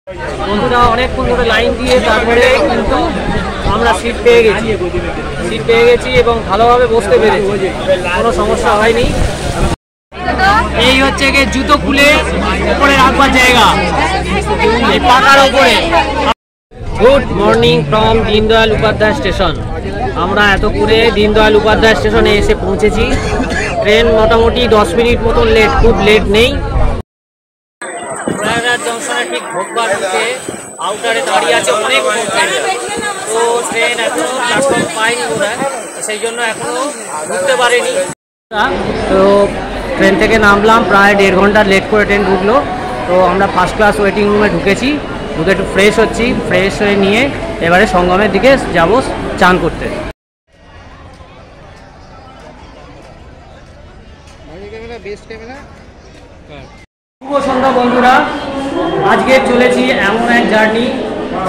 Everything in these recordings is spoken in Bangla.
বন্ধুরা অনেকক্ষণ ধরে লাইন দিয়ে তারপরে কিন্তু আমরা সিট পেয়ে গেছি এবং ভালোভাবে বসতে পেরেছি, কোনো সমস্যা হয়নি। এই হচ্ছে গিয়ে জুতো খুলে উপরে রাখবার জায়গা, এই পাকার উপরে। Good morning from Deendayal Upadhyay station. আমরা এতক্ষণে দীনদয়াল উপাধ্যায় স্টেশনে এসে পৌঁছেছি। ট্রেন মোটামুটি 10 মিনিট মতন লেট, খুব লেট নেই। প্রয়াগরাজ জংশনে ঠিক ঢোকবার মুখে আউটারে দাঁড়িয়ে আছে অনেক ট্রেন, তো ট্রেন এখনো প্ল্যাটফর্ম পায়নি বোধহয়, সেই জন্য এখনো ঢুকতে পারেনি। তো ট্রেন থেকে নামলাম, প্রায় 1.5 ঘন্টা লেট করে ট্রেন ঢুকলো। তো আমরা ফার্স্ট ক্লাস ওয়েটিং রুমে ঢুকেছি, ঢুকে একটু ফ্রেশ হচ্ছি, ফ্রেশ হয়ে নিয়ে এবারে সঙ্গমের দিকে যাব চান করতে। শুভ সন্ধ্যা বন্ধুরা, আজকে চলেছি এমন এক জার্নি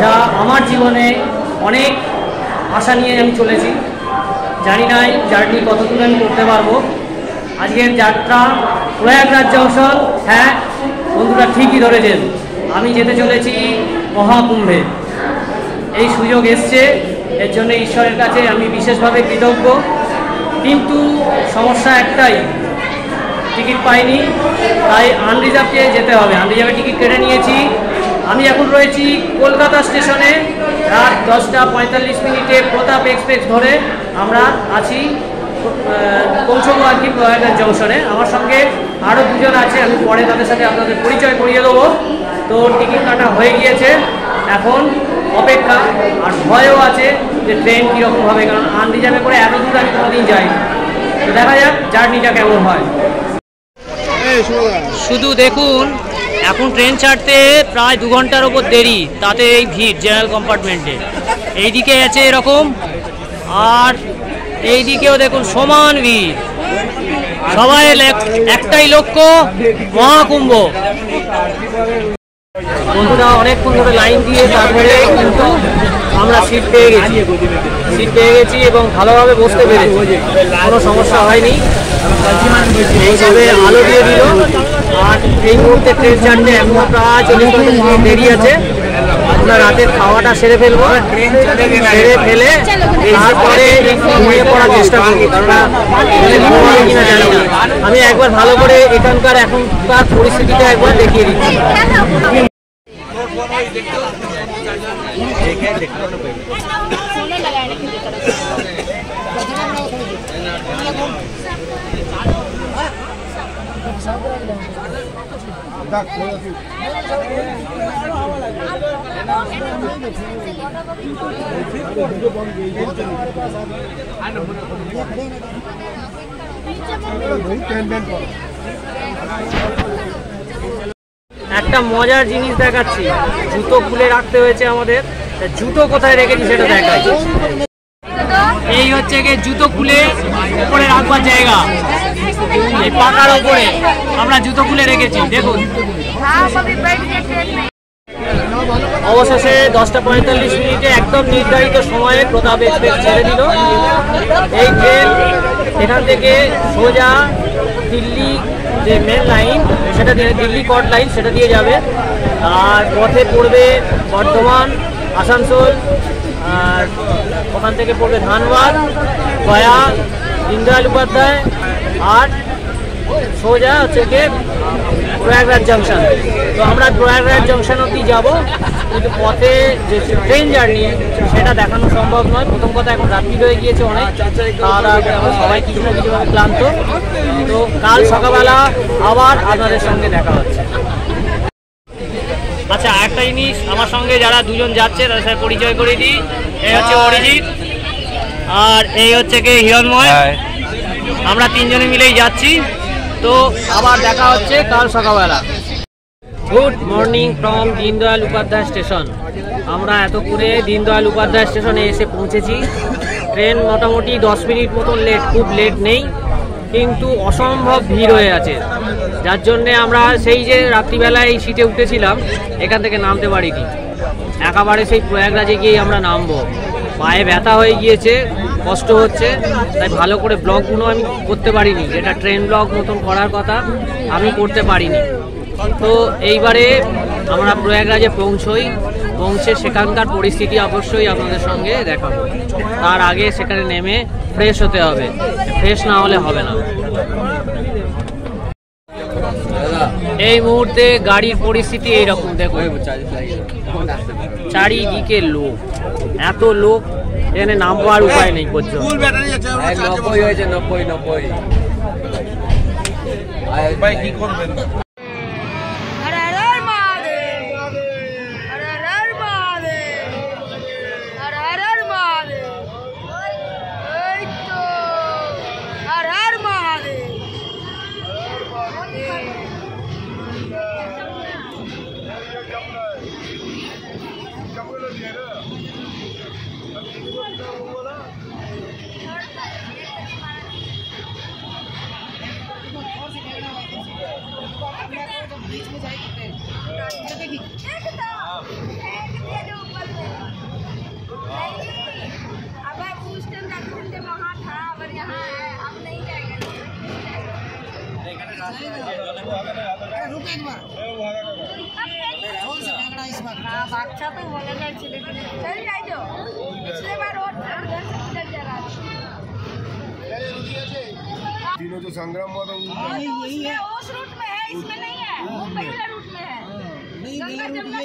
যা আমার জীবনে অনেক আশা নিয়ে আমি চলেছি। জানি না জার্নি কতদূর আমি করতে পারবো। আজকের যাত্রা প্রয়াগরাজ জংশন। হ্যাঁ বন্ধুরা, ঠিকই ধরেছেন, আমি যেতে চলেছি মহাকুম্ভে। এই সুযোগ এসছে, এর জন্য ঈশ্বরের কাছে আমি বিশেষভাবে কৃতজ্ঞ। কিন্তু সমস্যা একটাই, টিকিট পাইনি, তাই আনরিজার্ভে যেতে হবে। আনরিজার্ভে টিকিট কেটে নিয়েছি। আমি এখন রয়েছি কলকাতা স্টেশনে। রাত 10টা 45 মিনিটে প্রতাপ এক্সপ্রেস ধরে আমরা আছি, পৌঁছবো আর কি প্রয়াগরাজ জংশনে। আমার সঙ্গে আরও দুজন আছে, আমি পরে তাদের সাথে আপনাদের পরিচয় করিয়ে দেবো। তো টিকিট কাটা হয়ে গিয়েছে, এখন অপেক্ষা। আর ভয়ও আছে যে ট্রেন কীরকম হবে, কারণ আনরিজার্ভে করে এত দূর আমি কোনোদিন যাই। তো দেখা যাক জার্নিটা কেমন হয়। শুধু দেখুন, এখন ট্রেন ছাড়তে প্রায় 2 ঘন্টার ওপর দেরি, তাতে এই ভিড় জেনারেল কম্পার্টমেন্টে। এইদিকে আছে এরকম, আর এইদিকেও দেখুন সমান ভিড়। সবাই একটাই লক্ষ্য, মহাকুম্ভ। বন্ধুরা অনেকক্ষণ ধরে লাইন দিয়ে তারপরে কিন্তু আমরা সিট পেয়ে গেছি এবং ভালোভাবে বসতে পেরেছি, কোনো সমস্যা হয়নি। এইভাবে আলো দিয়ে দিল। আর এই মুহূর্তে ট্রেন ছাড়তে এখন প্রায় 40 মিনিট দেরি আছে। আমরা রাতের খাওয়াটা সেরে ফেলবো, সেরে ফেলে তারপরে ঘুমিয়ে পড়ার চেষ্টা করবো, কারণ কিনা জানি না। আমি একবার ভালো করে এখানকার এখনকার পরিস্থিতিটা একবার দেখিয়ে দিচ্ছি। একটা মজার জিনিস দেখাচ্ছি, জুতো খুলে রাখতে হয়েছে আমাদের। জুতো কোথায় রেখেছি সেটা দেখাই। এই হচ্ছে গিয়ে জুতো খুলে উপরে রাখবার জায়গা, এই পাকার উপরে আমরা জুতো খুলে রেখেছি, দেখুন। অবশেষে 10টা 45 মিনিটে একদম নির্ধারিত সময়ে প্রতাপ এক্সপ্রেস ছেড়ে দিল। এই ট্রেন এখান থেকে সোজা দিল্লি যে মেন লাইন, সেটা দিয়ে দিল্লি কট লাইন, সেটা দিয়ে যাবে। আর পথে পড়বে বর্ধমান, আসানসোল, আর ওখান থেকে পড়বে ধানবাদ, গয়া, দীনদয়াল উপাধ্যায়, আর সোজা হচ্ছে গিয়ে প্রয়াগরাজ জংশন। তো আমরা প্রয়াগরাজ জংশন অবধি যাবো, কিন্তু পথে যে ট্রেন জার্নি সেটা দেখানো সম্ভব নয়। প্রথম কথা, এখন রাত্রি হয়ে গিয়েছে অনেক, আর আমরা সবাই কিছু না কিছুভাবে ক্লান্ত। তো কাল সকালবেলা আবার আপনাদের সঙ্গে দেখা হচ্ছে। আচ্ছা, একটা জিনিস, আমার সঙ্গে যারা দুজন যাচ্ছে তাদের সাথে পরিচয় করে দিই। এই হচ্ছে অরিজিৎ, আর এই হচ্ছে কি হিরণময়। আমরা তিনজনে মিলেই যাচ্ছি। তো আবার দেখা হচ্ছে কাল সকালবেলা। Good morning from Deendayal Upadhyay station. আমরা এতক্ষণে দীনদয়াল উপাধ্যায় স্টেশনে এসে পৌঁছেছি। ট্রেন মোটামুটি 10 মিনিট মতন লেট, খুব লেট নেই, কিন্তু অসম্ভব ভিড় হয়ে আছে। যার জন্যে আমরা সেই যে রাত্রিবেলায় এই সিটে উঠেছিলাম, এখান থেকে নামতে পারিনি। একেবারে সেই প্রয়াগরাজে গিয়েই আমরা নামবো। পায়ে ব্যথা হয়ে গিয়েছে, কষ্ট হচ্ছে, তাই ভালো করে ব্লগগুলো আমি করতে পারিনি। যেটা ট্রেন ব্লগ মতন করার কথা আমি করতে পারিনি। তো এইবারে আমরা প্রয়াগরাজে পৌঁছে সেখানকার পরিস্থিতি অবশ্যই আপনাদের সঙ্গে দেখাবো। তার আগে সেখানে নেমে ফ্রেশ হতে হবে, ফ্রেশ না হলে হবে না। এই মুহূর্তে গাড়ির পরিস্থিতি এইরকম, দেখো চারিদিকে লোক, এত লোক এখানে নামবার উপায় নেই পর্যন্ত। 90 হয়েছে, 90 ভাই কি করবেন? बादशाह तो बोले ना चले चल जाओ पिछले बार और तीनों जो संग्राम हुआ था यही है, उस रूट में है, इसमें नहीं है, वो पहले रूट में है। गंगा जमुना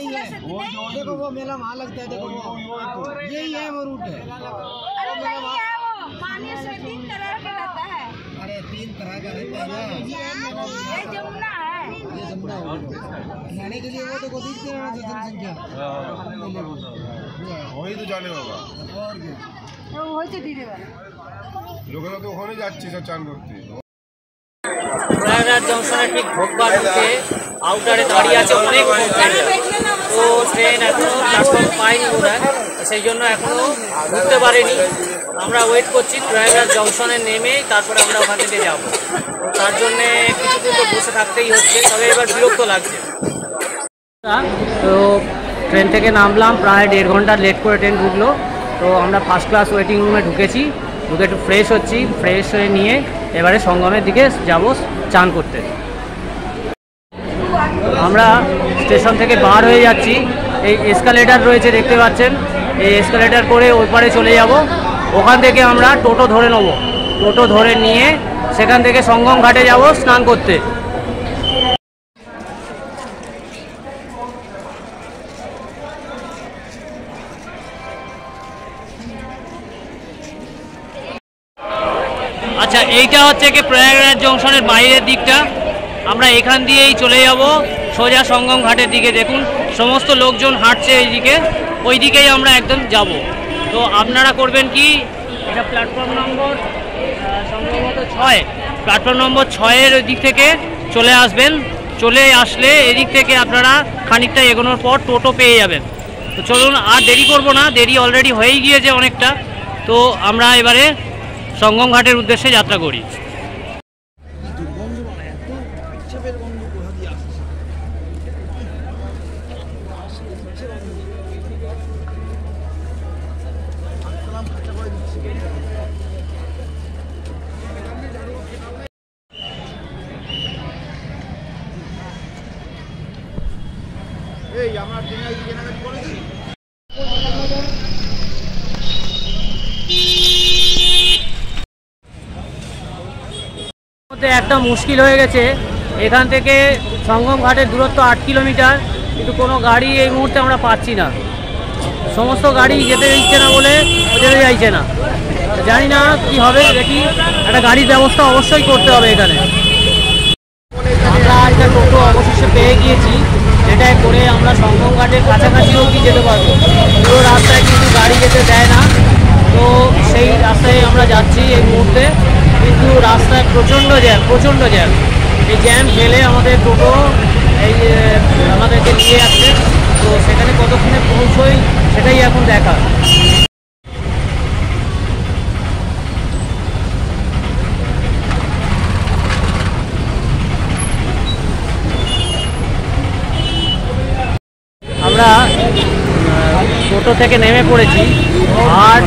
देखो वो मेला वहाँ लगता है, देखो यही है वो रूट है। अरे नहीं है, वो पानी इसमें 3 तरह का रहता है। अरे 3 तरह का रहता है, ये जमुना है, ये जमुना खाने के लिए वो तो को दिखते हैं जनसंख्या वही तो जाने होगा और क्या वही तो धीरे লোকেরা তো ওখানে যাচ্ছে সব চান করতে। প্রয়াগরাজ জংশনের ঠিক ঢোকবার মুখে আউটারে দাঁড়িয়ে আছে অনেক লোক, তো ট্রেন এখনো প্ল্যাটফর্ম পায়নি বোধহয়, সেই জন্য এখনো ঢুকতে পারেনি। আমরা ওয়েট করছি প্রয়াগরাজ জংশনে নেমে তারপরে আমরা ওখান থেকে যাবো। তার জন্যে কিছুদিন তো বসে থাকতেই হচ্ছে, তবে এবার বিরক্ত লাগছে। তো ট্রেন থেকে নামলাম, প্রায় 1.5 ঘন্টা লেট করে ট্রেন ঢুকলো। তো আমরা ফার্স্ট ক্লাস ওয়েটিং রুমে ঢুকেছি, ঢুকে একটু ফ্রেশ হচ্ছি, ফ্রেশ হয়ে নিয়ে এবারে সঙ্গমের দিকে যাব চান করতে। আমরা স্টেশন থেকে বার হয়ে যাচ্ছি, এই এসকালেটার রয়েছে দেখতে পাচ্ছেন, এই এসকালেটার করে ওই পারে চলে যাব। ওখান থেকে আমরা টোটো ধরে নেব, টোটো ধরে নিয়ে সেখান থেকে সঙ্গম ঘাটে যাব স্নান করতে। আচ্ছা, এইটা হচ্ছে কি প্রয়াগরাজ জংশনের বাইরের দিকটা। আমরা এখান দিয়েই চলে যাব সোজা সঙ্গম ঘাটের দিকে। দেখুন সমস্ত লোকজন হাঁটছে এইদিকে, ওই দিকেই আমরা একদম যাব। তো আপনারা করবেন কি, এটা প্ল্যাটফর্ম নম্বর সম্ভবত 6, প্ল্যাটফর্ম নম্বর 6-এর ওই দিক থেকে চলে আসবেন। চলে আসলে এদিক থেকে আপনারা খানিকটা এগোনোর পর টোটো পেয়ে যাবেন। তো চলুন আর দেরি করব না, দেরি অলরেডি হয়েই গিয়েছে অনেকটা। তো আমরা এবারে সঙ্গম ঘাটের উদ্দেশ্যে যাত্রা করি। একটা মুশকিল হয়ে গেছে, এখান থেকে সঙ্গম ঘাটের দূরত্ব 8 কিলোমিটার, কিন্তু কোনো গাড়ি এই মুহূর্তে আমরা পাচ্ছি না। সমস্ত গাড়ি যেতে দিচ্ছে না বলে যেতে চাইছে না, জানি না কি হবে। দেখি একটা গাড়ির ব্যবস্থা অবশ্যই করতে হবে এখানে। আমরা একটা টোটো অবশেষে পেয়ে গিয়েছি, যেটায় করে আমরা সঙ্গম ঘাটের কাছাকাছি অবধি যেতে পারবো। পুরো রাস্তায় কিন্তু গাড়ি যেতে দেয় না, তো সেই রাস্তায় আমরা যাচ্ছি এই মুহূর্তে। কিন্তু রাস্তায় প্রচণ্ড জ্যাম, এই জ্যাম ফেলে আমাদের টোটো এই আমাদেরকে নিয়ে যাচ্ছে। তো সেখানে কতক্ষণে পৌঁছোই সেটাই এখন দেখা। আমরা টোটো থেকে নেমে পড়েছি, আর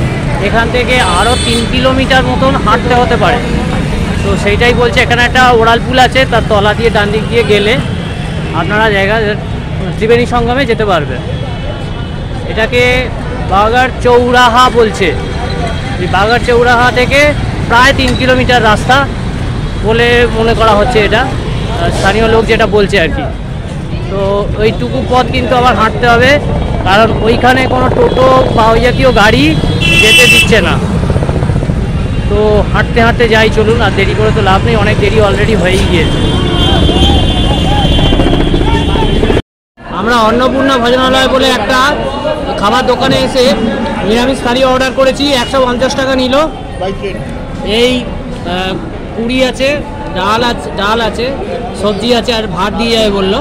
এখান থেকে আরও 3 কিলোমিটার মতন হাঁটতে হতে পারে। তো সেইটাই বলছে, এখানে একটা ওড়াল পুল আছে, তার তলা দিয়ে ডান দিক দিয়ে গেলে আপনারা জায়গা ত্রিবেণী সঙ্গমে যেতে পারবে। এটাকে বাগার চৌরাহা বলছে। এই বাগার চৌরাহা থেকে প্রায় 3 কিলোমিটার রাস্তা বলে মনে করা হচ্ছে, এটা স্থানীয় লোক যেটা বলছে আর কি। তো ওইটুকু পথ কিন্তু আবার হাঁটতে হবে, কারণ ওইখানে কোনো টোটো বা ওই জাতীয় গাড়ি যেতে দিচ্ছে না। তো হাঁটতে হাঁটতে যাই, চলুন, আর দেরি করে তো লাভ নেই, অনেক দেরি অলরেডি হয়েই গিয়েছে। আমরা অন্নপূর্ণা ভোজনালয় বলে একটা খাবার দোকানে এসে নিরামিষ থালি অর্ডার করেছি। 150 টাকা নিল। এই পুরি আছে, ডাল আছে, সবজি আছে, আর ভাত দিয়ে যাবে বললো।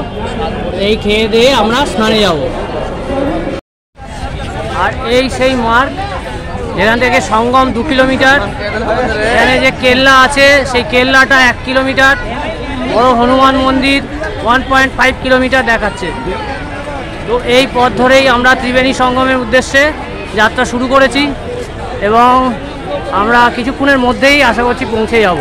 এই খেয়ে দিয়ে আমরা স্নানে যাব। আর এই সেই মার্গ যেখান থেকে সঙ্গম 2 কিলোমিটার। এখানে যে কেল্লা আছে সেই কেল্লাটা 1 কিলোমিটার। বড় হনুমান মন্দির 1.5 কিলোমিটার দেখাচ্ছে। তো এই পথ ধরেই আমরা ত্রিবেণী সঙ্গমের উদ্দেশ্যে যাত্রা শুরু করেছি এবং আমরা কিছুক্ষণের মধ্যেই আশা করছি পৌঁছে যাব।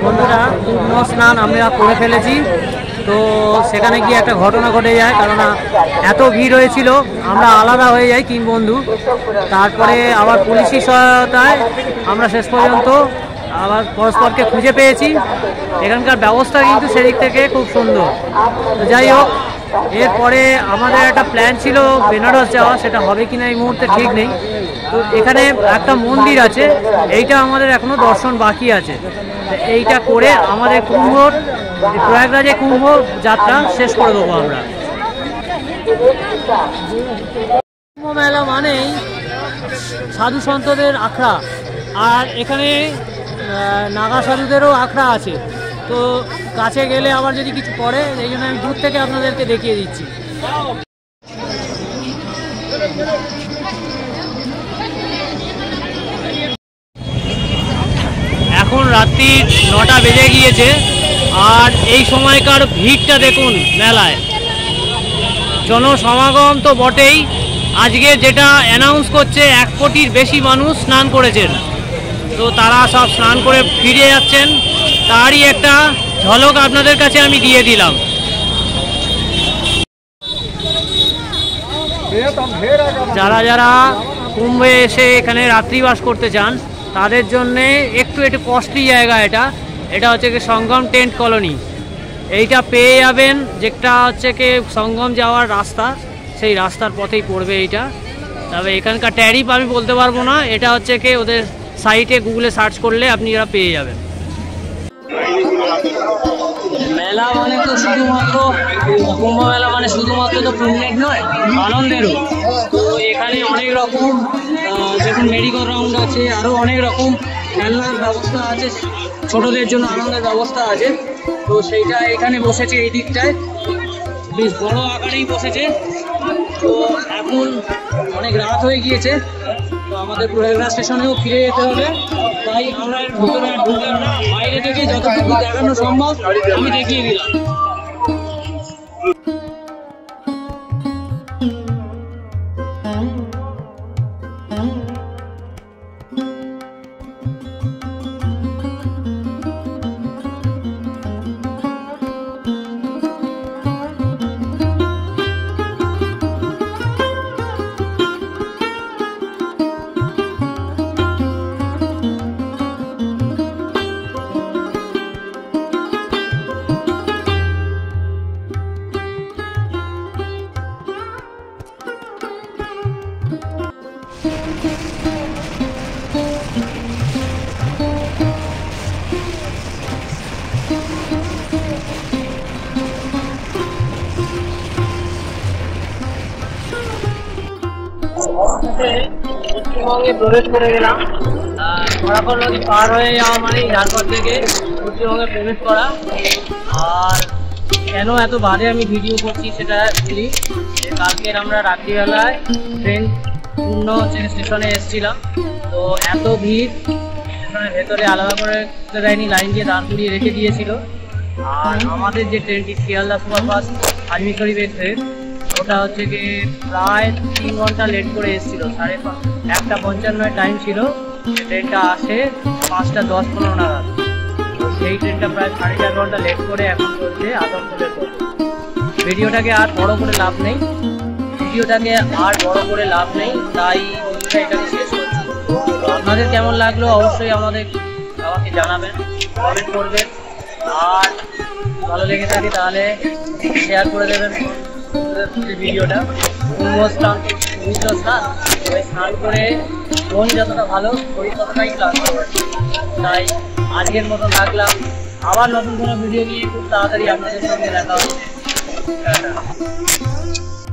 বন্ধুরা, পূর্ণ স্নান আমরা করে ফেলেছি। তো সেখানে গিয়ে একটা ঘটনা ঘটে যায়, কেননা এত ভিড় হয়েছিল, আমরা আলাদা হয়ে যাই 3 বন্ধু। তারপরে আবার পুলিশি সহায়তায় আমরা শেষ পর্যন্ত আবার পরস্পরকে খুঁজে পেয়েছি। এখানকার ব্যবস্থা কিন্তু সেদিক থেকে খুব সুন্দর। তো যাই হোক, এরপরে আমাদের একটা প্ল্যান ছিল বেনারস যাওয়া, সেটা হবে কিনা এই মুহূর্তে ঠিক নেই। তো এখানে একটা মন্দির আছে, এইটা আমাদের এখনো দর্শন বাকি আছে। এইটা করে আমাদের প্রয়াগরাজে কুম্ভ যাত্রা শেষ করে দেবো আমরা। কুম্ভ মেলা মানেই সাধু সন্তদের আখড়া, আর এখানে নাগা সাধুদেরও আখড়া আছে। তো কাছে গেলে আবার যদি কিছু পড়ে, এই জন্য আমি দূর থেকে আপনাদেরকে দেখিয়ে দিচ্ছি। এখন রাত্রি 9টা বেজে গিয়েছে, আর এই সময়কার ভিড়টা দেখুন মেলায়। জনসমাগম তো বটেই, আজকে যেটা অ্যানাউন্স করছে 1 কোটির বেশি মানুষ স্নান করেছেন। তো তারা সব স্নান করে ফিরে যাচ্ছেন, তারই একটা ঝলক আপনাদের কাছে আমি দিয়ে দিলাম। যারা যারা কুম্ভে এসে এখানে রাত্রিবাস করতে চান তাদের জন্যে একটু কস্টলি জায়গা এটা হচ্ছে কি সঙ্গম টেন্ট কলোনি। এইটা পেয়ে যাবেন, যেটা হচ্ছে কি সঙ্গম যাওয়ার রাস্তা, সেই রাস্তার পথেই পড়বে এইটা। তবে এখানকার ট্যারিফ আমি বলতে পারবো না, এটা হচ্ছে কি ওদের সাইটে গুগলে সার্চ করলে আপনি এরা পেয়ে যাবেন। মেলা মানে তো শুধুমাত্র কুম্ভ মেলা মানে শুধুমাত্র তো পুণ্যের নয়, আনন্দেরও। তো এখানে অনেক রকম দেখুন মেডিকেল রাউন্ড আছে, আরও অনেক রকম খেলনার ব্যবস্থা আছে, ছোটদের জন্য আনন্দের ব্যবস্থা আছে। তো সেইটা এখানে বসেছে এই দিকটায়, বেশ বড় আকারেই বসেছে। তো এখন অনেক রাত হয়ে গিয়েছে, তো আমাদের প্রয়াগরাজ স্টেশনেও ফিরে যেতে হবে। তাই আমরা ভিতরে ঢুকলাম না, বাইরে থেকে যতটুকু দেখানো সম্ভব আমি দেখিয়ে দিলাম। পশ্চিমবঙ্গে প্রবেশ করে গেলাম। বরাকর নদী পার হয়ে যাওয়া মানে ঝাড়খণ্ড থেকে পশ্চিমবঙ্গে প্রবেশ করা। আর কেন এত বাদে আমি ভিডিও করছি সেটা বলি, কালকের আমরা রাত্রিবেলায় ট্রেন পূর্ণ স্টেশনে এসেছিলাম, তো এত ভিড় স্টেশনের ভেতরে আলাদা করে দেয়নি, লাইন দিয়ে দাঁড় করিয়ে রেখে দিয়েছিল। আর আমাদের যে ট্রেনটি শিয়ালদা সুপারফাস্ট আজমির শরীফ এক্সপ্রেস, ওটা হচ্ছে কি প্রায় 3 ঘন্টা লেট করে এসেছিলো। 1:55 টাইম ছিল, ট্রেনটা আসে 5:10-15 নাগাদ। তো সেই ট্রেনটা প্রায় 4.5 ঘন্টা লেট করে এখন চলছে আসানসোলের পথে। ভিডিওটাকে আর বড় করে লাভ নেই, তাই এখানে শেষ করছি। তো আপনাদের কেমন লাগলো অবশ্যই আমাকে জানাবেন, কমেন্ট করবেন। আর ভালো লেগে থাকে তাহলে শেয়ার করে দেবেন ভিডিওটা। স্নান করে মন যতটা ভালো শরীর ততটাই ক্লান্ত, তাই আজকের মতো থাকলাম। আবার নতুন কোনো ভিডিও নিয়ে খুব তাড়াতাড়ি আপনাদের সঙ্গে দেখা হচ্ছে।